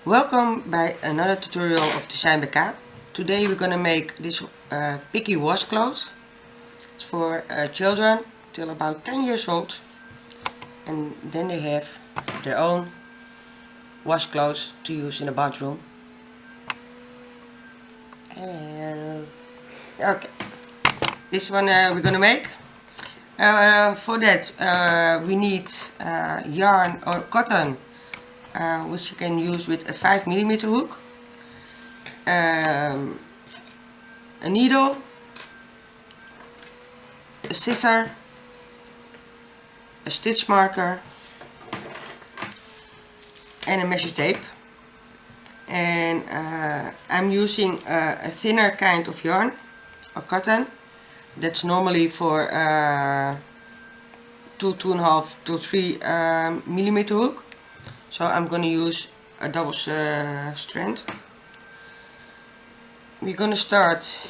Welcome by another tutorial of Design by K. Today we're gonna make this piggy washcloth. It's for children till about 10 years old, and then they have their own washcloths to use in the bathroom. Okay, this one we're gonna make. For that we need yarn or cotton, which you can use with a 5mm hook, a needle, a scissor, a stitch marker and a measure tape. And I'm using a thinner kind of yarn or cotton. That's normally for 2.5 to 3mm hook. So I'm going to use a double strand. We're going to start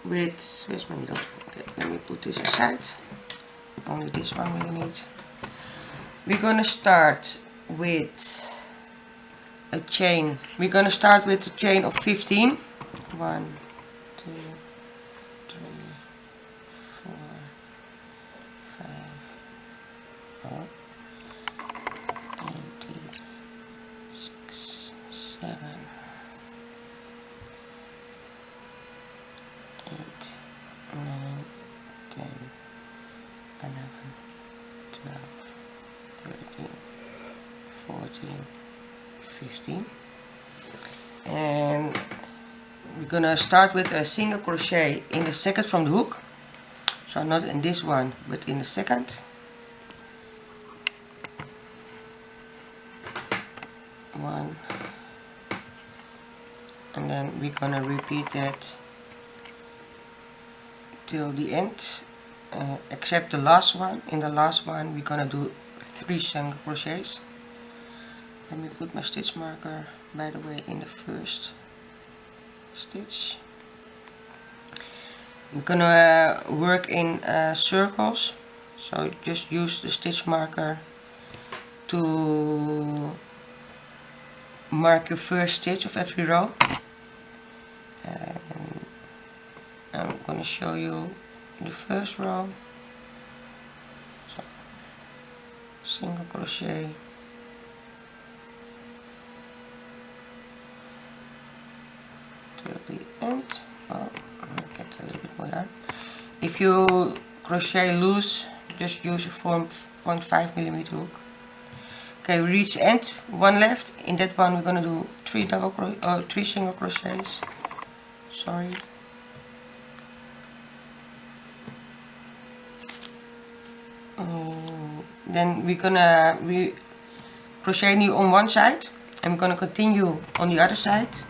with, where's my needle? Okay, let me put this aside. Only this one we need. We're going to start with a chain. We're going to start with a chain of 15. 1, 2, 3, 4, 5, 8, 6, 7, 8, 9, 10, 11, 12, 13, 14, 15. And we're gonna start with a single crochet in the second from the hook. So not in this one, but in the second. 1, and then we're gonna repeat that till the end, except the last one. In the last one we're gonna do 3 single crochets. Let me put my stitch marker, by the way, in the first stitch. I'm gonna work in circles, so just use the stitch marker to mark your first stitch of every row. And I'm gonna show you the first row. So, single crochet, till the end. Oh, I'll get a little bit more yarn. If you crochet loose, just use a 4.5mm hook. Okay, we reach the end, one left. In that one we're gonna do 3 single crochets. Sorry. Then we're gonna crochet new on one side, and we're gonna continue on the other side.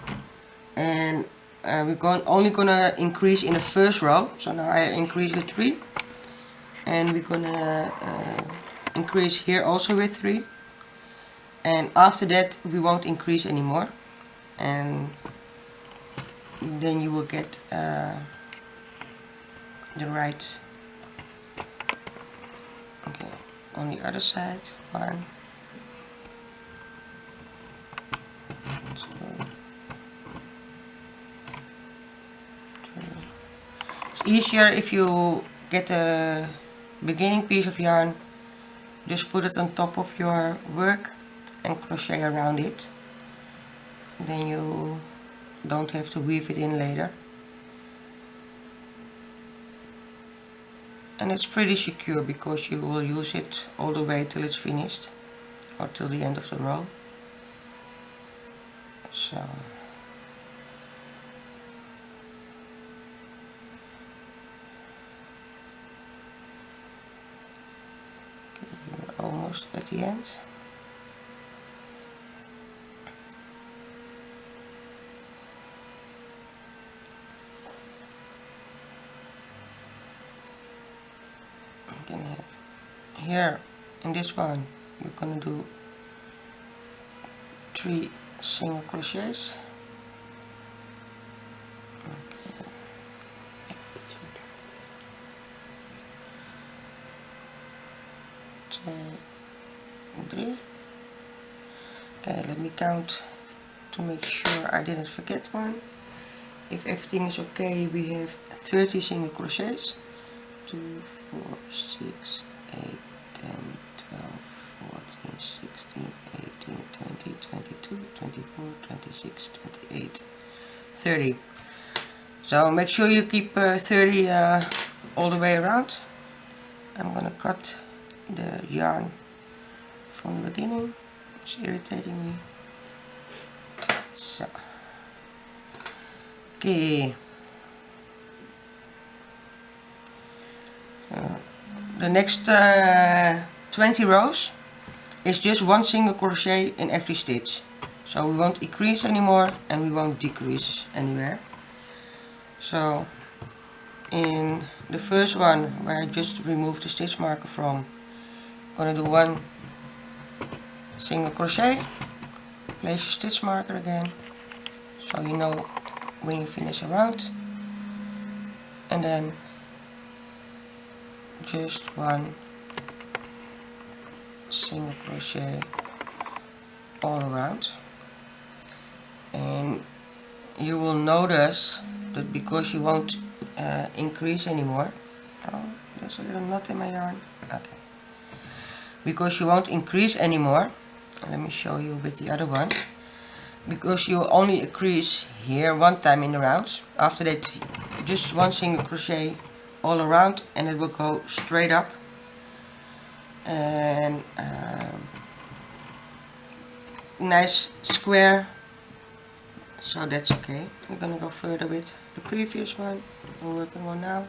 And we're only gonna increase in the first row. So now I increase with 3, and we're gonna increase here also with 3. And after that we won't increase anymore, and then you will get the right. Okay, on the other side, 1, 2, 3. It's easier if you get a beginning piece of yarn, just put it on top of your work and crochet around it. Then you don't have to weave it in later. And it's pretty secure because you will use it all the way till it's finished, or till the end of the row. So okay, we're almost at the end. Gonna have here in this one we're gonna do 3 single crochets. Okay. 2, 3, Okay, let me count to make sure I didn't forget one. If everything is okay, we have 30 single crochets. 2, 4, 6, 8, 10, 12, 14, 16, 18, 20, 22, 24, 26, 28, 30. So make sure you keep 30 all the way around. I'm gonna cut the yarn from the beginning. It's irritating me. So, okay. The next 20 rows is just one single crochet in every stitch. So we won't increase anymore and we won't decrease anywhere. So in the first one, where I just removed the stitch marker from, I'm gonna do one single crochet, place your stitch marker again, so you know when you finish a round, and then just one single crochet all around. And you will notice that because you won't increase anymore, oh, there's a little knot in my yarn, okay, because you won't increase anymore, let me show you with the other one, because you only increase here one time in the rounds, after that just one single crochet all around and it will go straight up, and nice square, so that's okay. We're gonna go further with the previous one. We're working on now.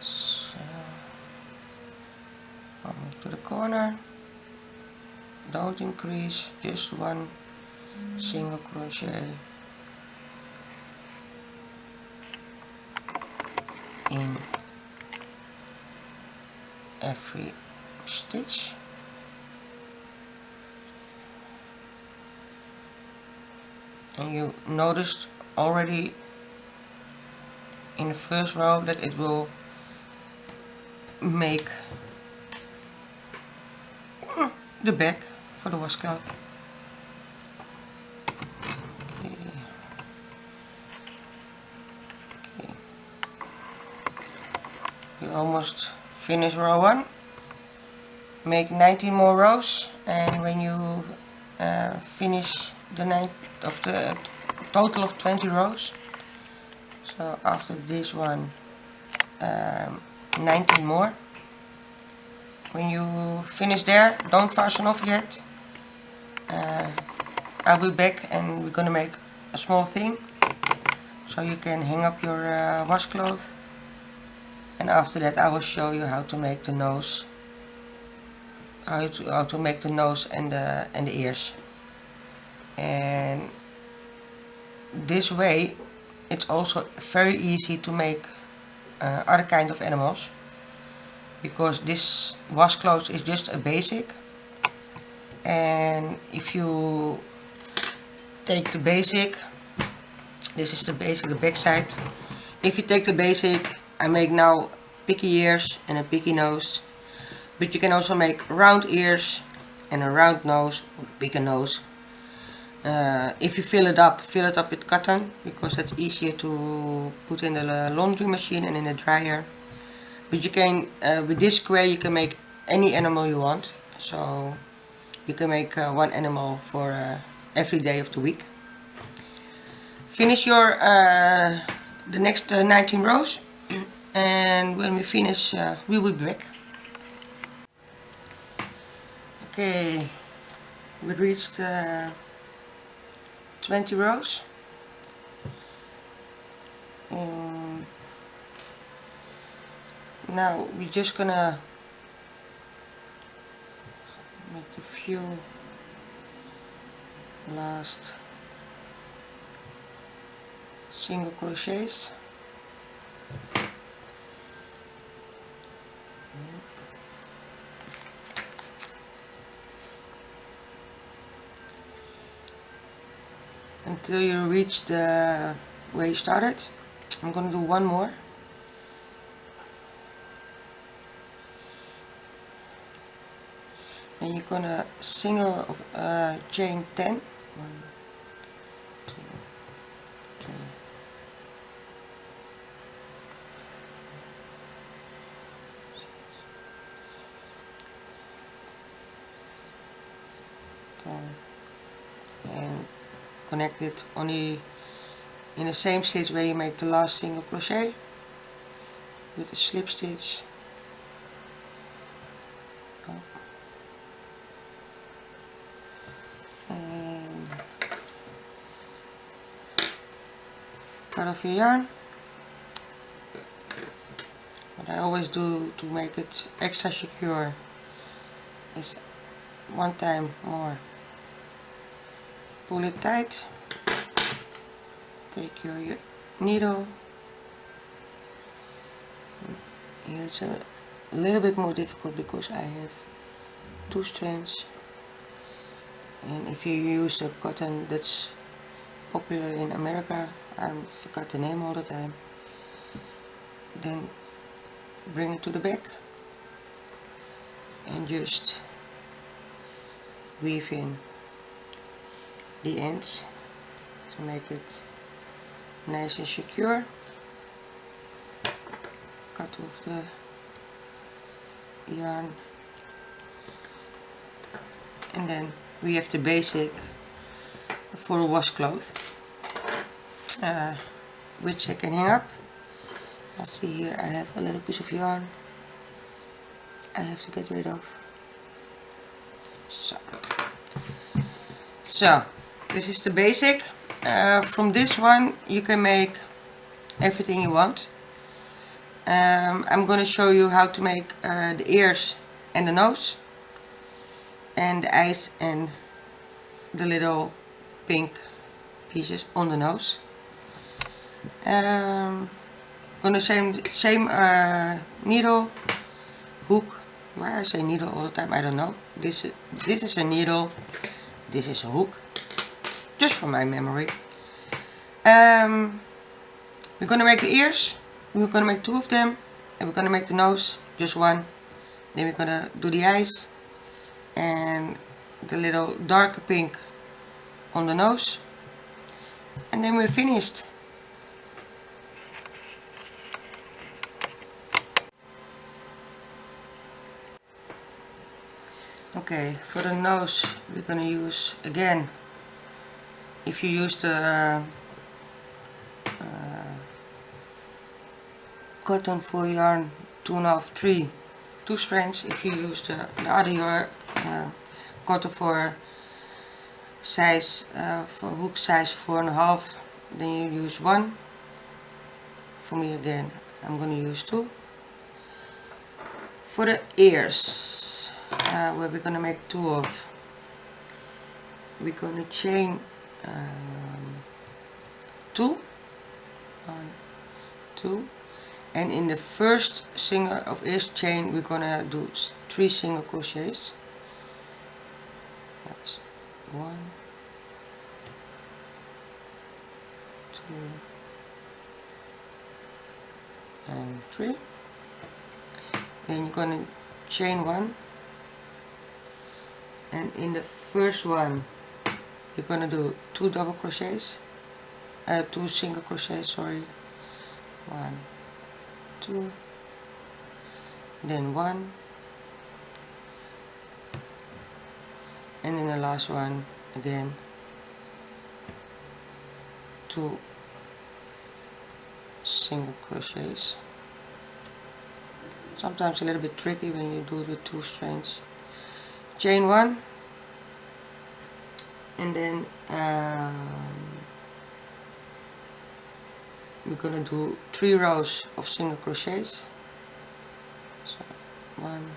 So I'm to the corner, don't increase, just one single crochet in every stitch. And you noticed already in the first row that it will make the back for the washcloth. Okay. Okay. We almost finished row 1. Make 19 more rows, and when you finish the total of 20 rows, so after this one 19 more. When you finish there, don't fasten off yet. I'll be back and we're gonna make a small thing so you can hang up your washcloth, and after that I will show you how to make the nose, how to make the nose and the ears. And this way it's also very easy to make other kind of animals, because this washcloth is just a basic, and if you take the basic, this is the basic, the back side. If you take the basic, I make now piggy ears and a piggy nose, but you can also make round ears and a round nose or bigger nose. If you fill it up with cotton, because that's easier to put in the laundry machine and in the dryer. But you can, with this square, you can make any animal you want. So you can make one animal for every day of the week. Finish your the next 19 rows, and when we finish, we will be back. Okay, we reached 20 rows, and now we're just gonna make a few last single crochets. Until you reach the where you started. I'm gonna do one more. Then you're gonna single chain 10. 1, 2, 3, 10, and connect it only in the same stitch where you make the last single crochet with a slip stitch. And cut off your yarn. What I always do to make it extra secure is one time more pull it tight, take your needle. Here it's a little bit more difficult because I have 2 strands, and if you use the cotton that's popular in America, I forgot the name all the time, then bring it to the back and just weave in the ends to make it nice and secure. Cut off the yarn, and then we have the basic for a washcloth, which I can hang up. I see here I have a little piece of yarn I have to get rid of. So this is the basic. From this one you can make everything you want. I'm going to show you how to make the ears and the nose and the eyes and the little pink pieces on the nose. Gonna same needle, hook. Why I say needle all the time, I don't know. This is a needle, this is a hook, just from my memory. We're gonna make the ears. We're gonna make 2 of them, and we're gonna make the nose, just 1. Then we're gonna do the eyes and the little darker pink on the nose, and then we're finished. Okay, for the nose we're gonna use again, if you use the cotton for yarn 2.5, 3, 2 strands. If you use the other yarn, cotton for size, for hook size 4.5, then you use 1. For me again, I'm gonna use 2. For the ears, where we're gonna make 2 of, we're gonna chain 2, 1, 2. And in the first single of each chain we're gonna do 3 single crochets. That's 1, 2, and 3. Then you're gonna chain 1, and in the first one you're gonna do 2 double crochets, 2 single crochets, sorry. 1, 2, then 1, and in the last one again 2 single crochets. Sometimes a little bit tricky when you do it with 2 strands. Chain 1, and then we're gonna do 3 rows of single crochets. So 1,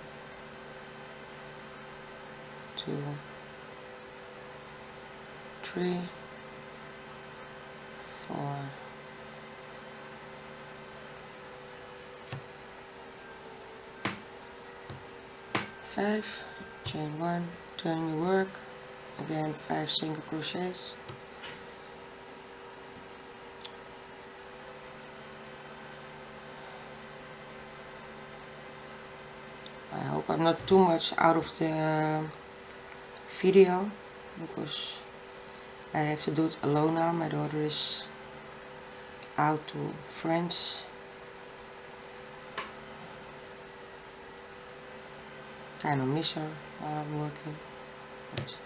2, 3, 4, 5. Chain 1, turn your work, again 5 single crochets. I hope I'm not too much out of the video, because I have to do it alone now. My daughter is out to friends. Kind of miss her while I'm working, but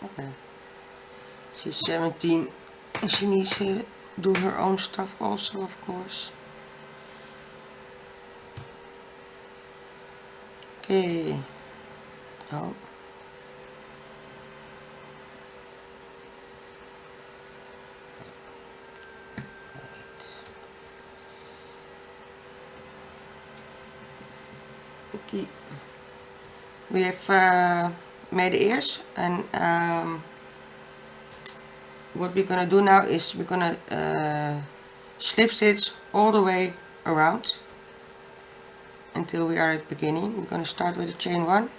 okay. She's 17 and she needs to do her own stuff also, of course. Okay. Oh. Okay. We have made the ears, and what we're gonna do now is we're gonna slip stitch all the way around until we are at the beginning. We're gonna start with a chain 1.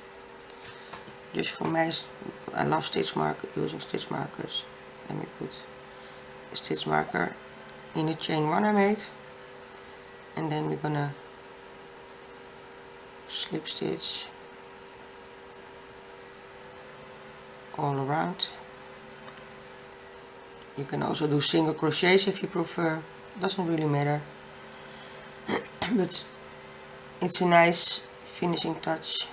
Just for me, I love using stitch markers. Let me put a stitch marker in the chain 1 I made, and then we're gonna slip stitch all around. You can also do single crochets if you prefer, doesn't really matter. But it's a nice finishing touch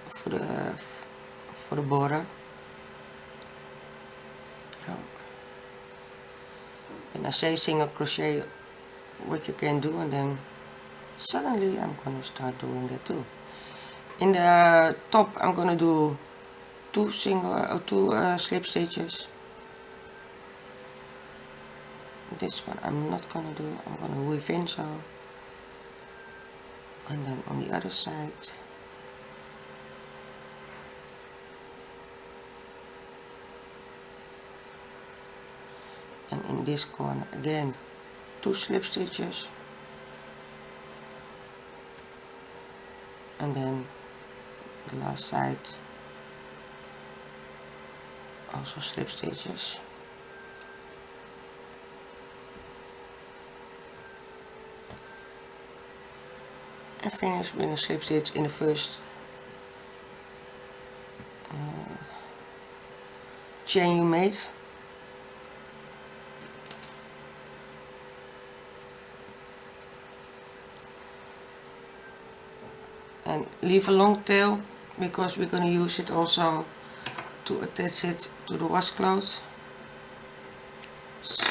for the border. And I say single crochet what you can do, and then suddenly I'm gonna start doing that too. In the top I'm gonna do two slip stitches. This one I'm not gonna do, I'm gonna weave in, so, and then on the other side and in this corner again 2 slip stitches, and then the last side also slip stitches. And finish with a slip stitch in the first chain you made. And leave a long tail, because we're going to use it also to attach it to the washcloth. So,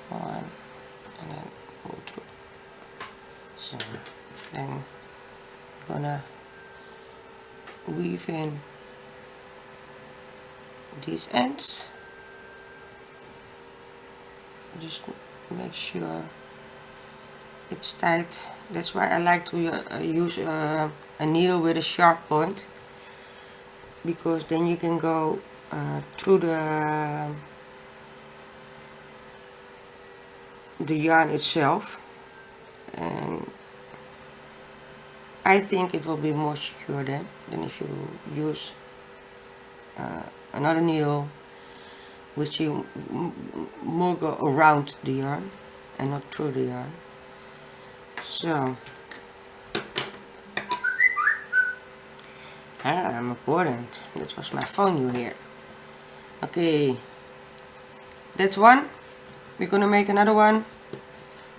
1 and then pull through. So then I'm gonna weave in these ends. Just make sure it's tight. That's why I like to use a needle with a sharp point, because then you can go through the yarn itself, and I think it will be more secure than if you use another needle which you more go around the yarn and not through the yarn. So I'm important. That was my phone you hear. Okay, that's one. We're gonna make another one,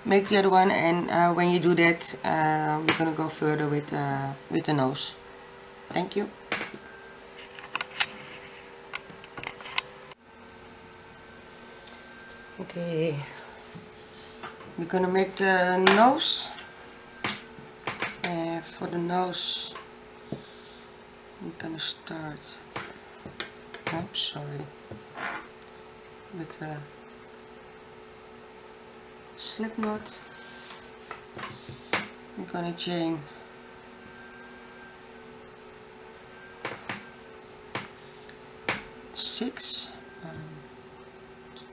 make the other one, and when you do that, we're gonna go further with the nose. Thank you. Okay, we're gonna make the nose. For the nose, we're gonna start. Oops, sorry. With a slip knot. We're gonna chain 6. 1, 2,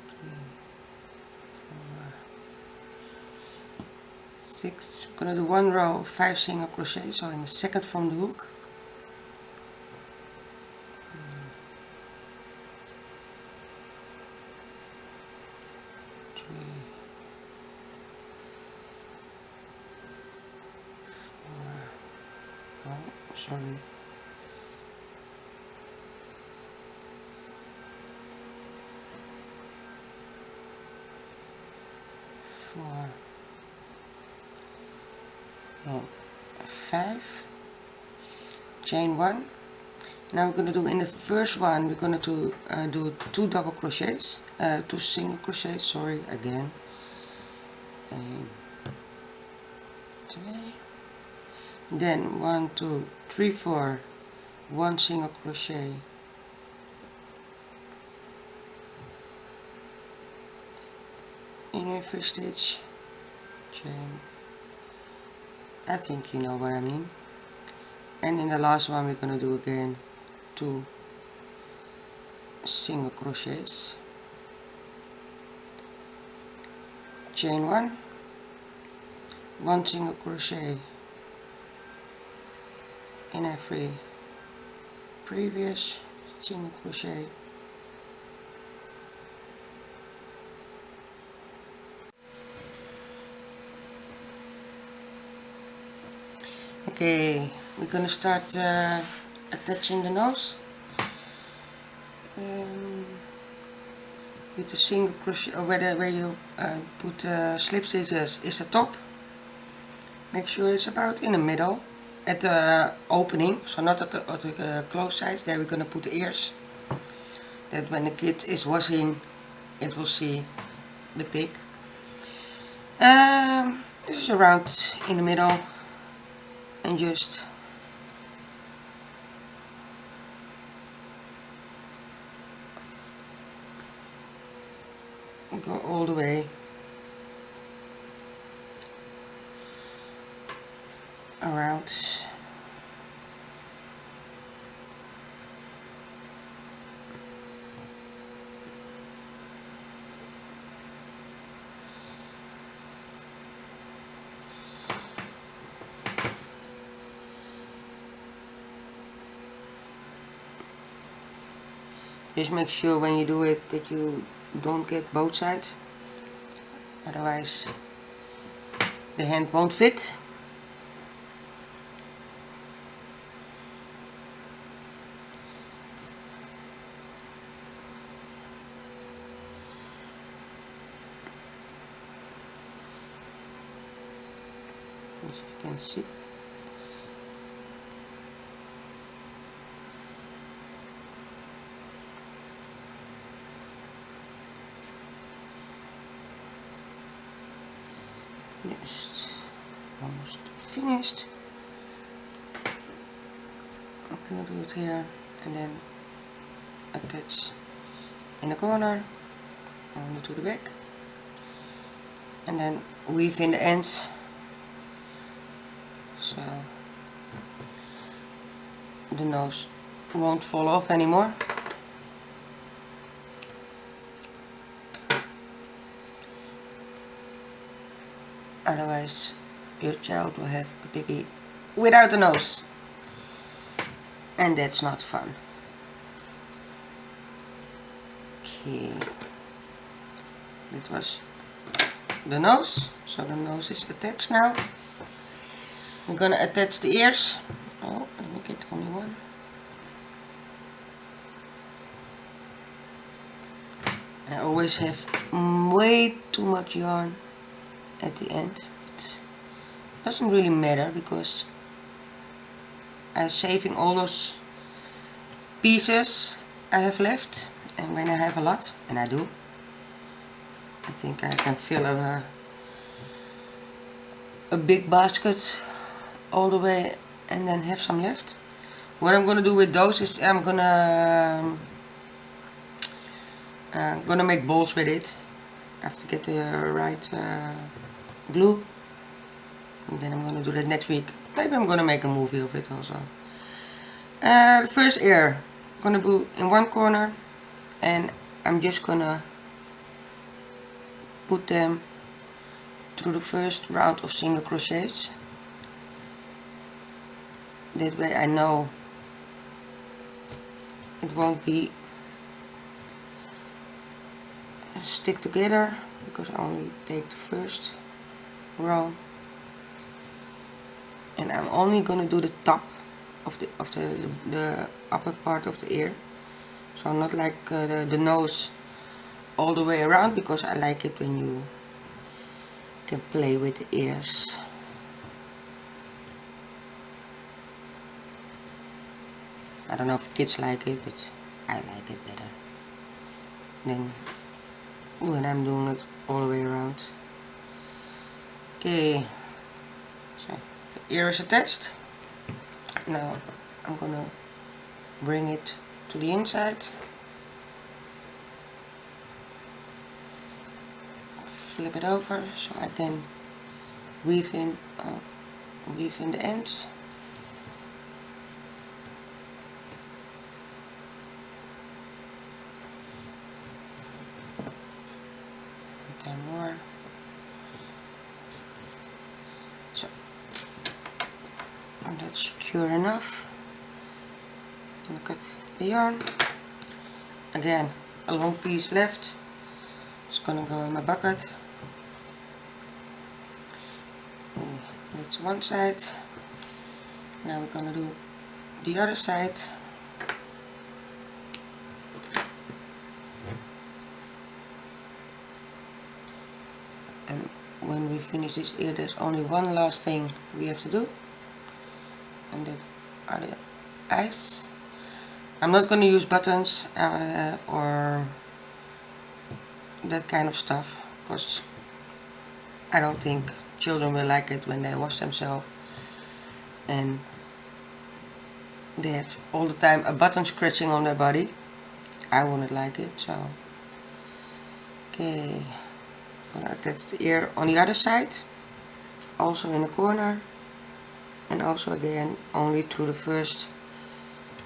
3, 4, 6. We're gonna do 1 row of 5 single crochet, so in the second from the hook. 3, oh, sorry. Four, oh, 5, chain 1. Now we're going to do in the first one, we're going to do 2 double crochets, 2 single crochets, sorry, again. 3, then 1, 2, 3, 4, 1 single crochet, in every stitch, chain. I think you know what I mean. And in the last one we're going to do again 2 single crochets, chain 1, 1 single crochet in every previous single crochet, okay, we're gonna start attaching the nose with the single crochet, or where you put slip stitches is the top. Make sure it's about in the middle at the opening, so not at the closed sides. There we're gonna put the ears, that when the kid is washing it will see the pig. This is around in the middle, and just go all the way around. Just make sure when you do it that you don't get both sides, otherwise the hand won't fit. As you can see, just almost finished. I'm gonna do it here and then attach in the corner only to the back, and then weave in the ends, so the nose won't fall off anymore. Otherwise your child will have a piggy without a nose, and that's not fun. Okay, that was the nose, so the nose is attached now. I'm gonna attach the ears. Oh, let me get only one. I always have way too much yarn at the end. It doesn't really matter because I'm saving all those pieces I have left, and when I have a lot, and I do, I think I can fill a big basket all the way and then have some left. What I'm gonna do with those is I'm gonna make balls with it. I have to get the right glue, and then I'm gonna do that next week. Maybe I'm gonna make a movie of it also. The first ear I'm gonna do in one corner, and I'm just gonna put them through the first round of single crochets. That way I know it won't be stick together, because I only take the first row, and I'm only gonna do the top of the upper part of the ear. So not like the nose all the way around, because I like it when you can play with the ears. I don't know if kids like it, but I like it better than when I'm doing it all the way around. Okay, so the ear is attached. Now I'm gonna bring it to the inside, flip it over so I can weave in the ends. And 10 more. So, and that's secure enough. Look at the yarn. Again, a long piece left. It's gonna go in my bucket. Okay, that's one side. Now we're gonna do the other side. And when we finish this ear, there's only one last thing we have to do, and that are the eyes. I'm not going to use buttons or that kind of stuff, because I don't think children will like it when they wash themselves and they have all the time a button scratching on their body. I wouldn't like it. So okay, I'm gonna attach the ear on the other side, also in the corner, and also again only to the first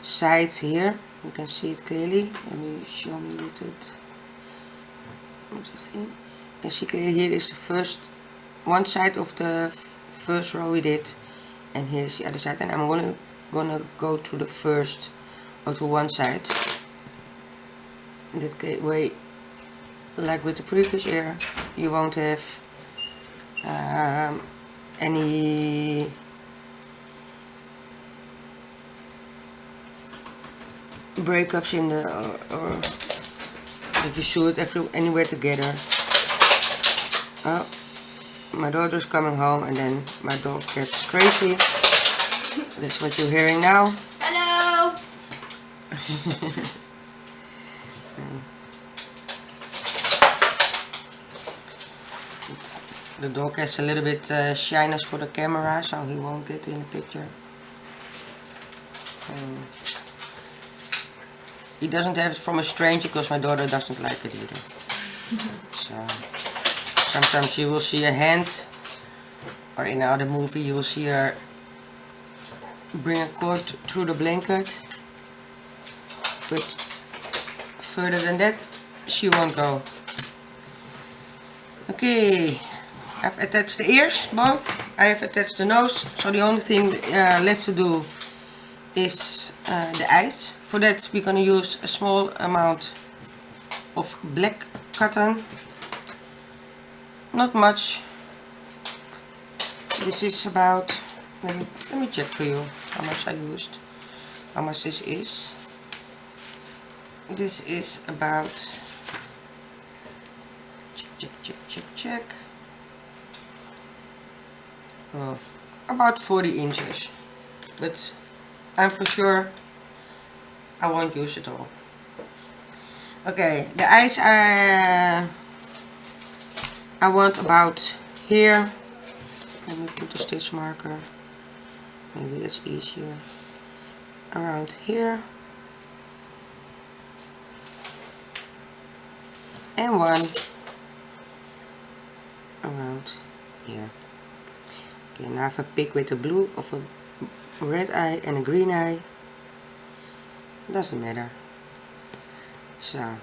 side here. You can see it clearly. Let me show me with the thing. You can see clearly here is the first one side of the first row we did, and here's the other side, and I'm gonna go to the first, or to one side. In that way, like with the previous ear, you won't have any breakups in the or that you sew it anywhere together. Oh, my daughter's coming home, and then my dog gets crazy. That's what you're hearing now. Hello. The dog has a little bit shyness for the camera, so he won't get in the picture. He doesn't have it from a stranger, because my daughter doesn't like it either. So sometimes you will see a hand, or in another movie you will see her bring a cord through the blanket, but further than that she won't go. Okay, I've attached the ears, both. I have attached the nose, so the only thing left to do is the eyes. For that we're going to use a small amount of black cotton, not much. This is about, let me check for you how much I used, how much this is. This is about, check. Oh, about 40 inches, but I'm for sure I won't use it all. Okay, the eyes I want about here. Let me put the stitch marker, maybe that's easier. Around here, and one around here. Okay, now I have a pig with a blue, of a red eye and a green eye. Doesn't matter. So I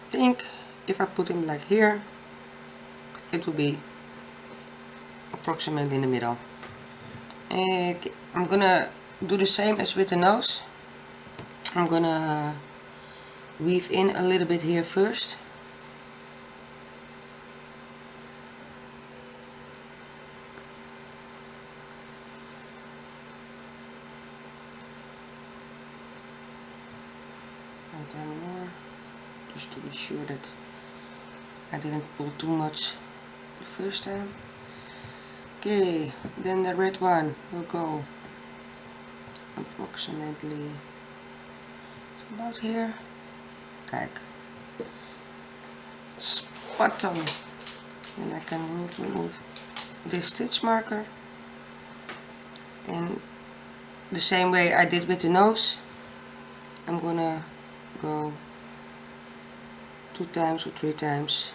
think if I put him like here, it will be approximately in the middle. Okay, I'm gonna do the same as with the nose. I'm gonna weave in a little bit here first. And then more, just to be sure that I didn't pull too much the first time. Okay, then the red one will go approximately about here. Kijk, spot on. Then I can remove this stitch marker, and the same way I did with the nose, I'm gonna go 2 times or 3 times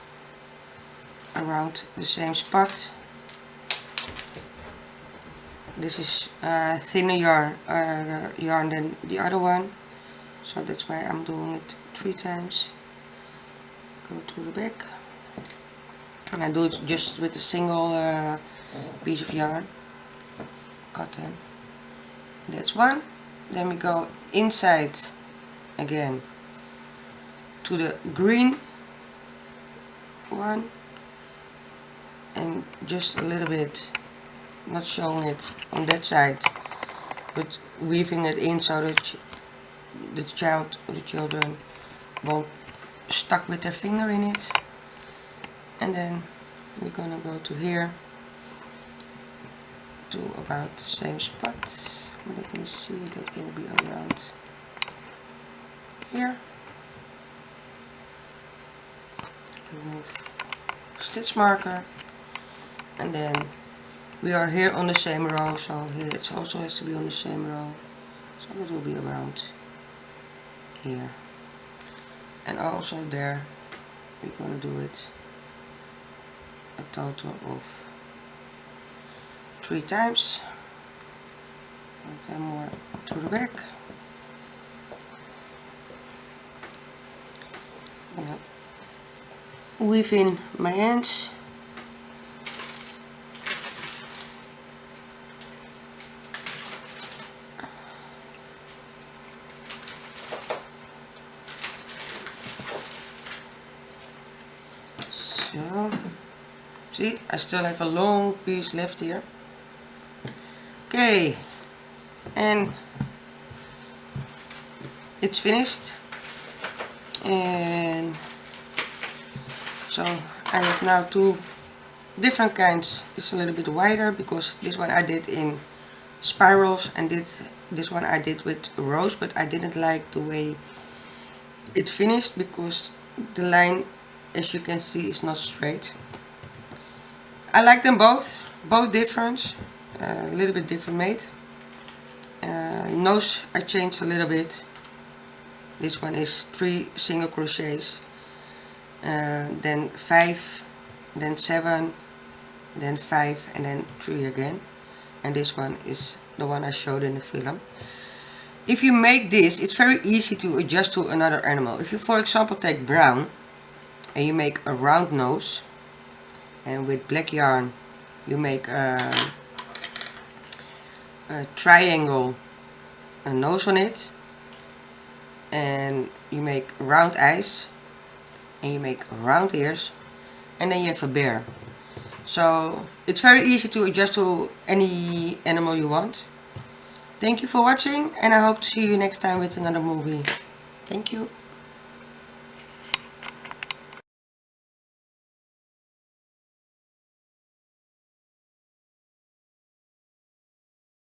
around the same spot. This is thinner yarn than the other one, so that's why I'm doing it 3 times. Go to the back, and I do it just with a single piece of yarn, cotton. That's one. Then we go inside again to the green one, and just a little bit, not showing it on that side, but weaving it in so that the child or the children won't stuck with their finger in it. And then we're gonna go to here, to about the same spot. Let me see, that will be around here. Remove stitch marker, and then we are here on the same row, so here it also has to be on the same row, so it will be around here, and also there we're going to do it a total of 3 times, and then more to the back. I'm gonna weave in my ends. So, see, I still have a long piece left here. Okay, and it's finished. And so I have now 2 different kinds. It's a little bit wider because this one I did in spirals, and this one I did with rows, but I didn't like the way it finished because the line, as you can see, is not straight. I like them both different, a little bit different made. Nose I changed a little bit. This one is 3 single crochets, then 5, then 7, then 5, and then 3 again. And this one is the one I showed in the film. If you make this, it's very easy to adjust to another animal. If you, for example, take brown and you make a round nose, and with black yarn you make a triangle nose on it, and you make round eyes, and you make round ears, and then you have a bear. So it's very easy to adjust to any animal you want. Thank you for watching, and I hope to see you next time with another movie. Thank you.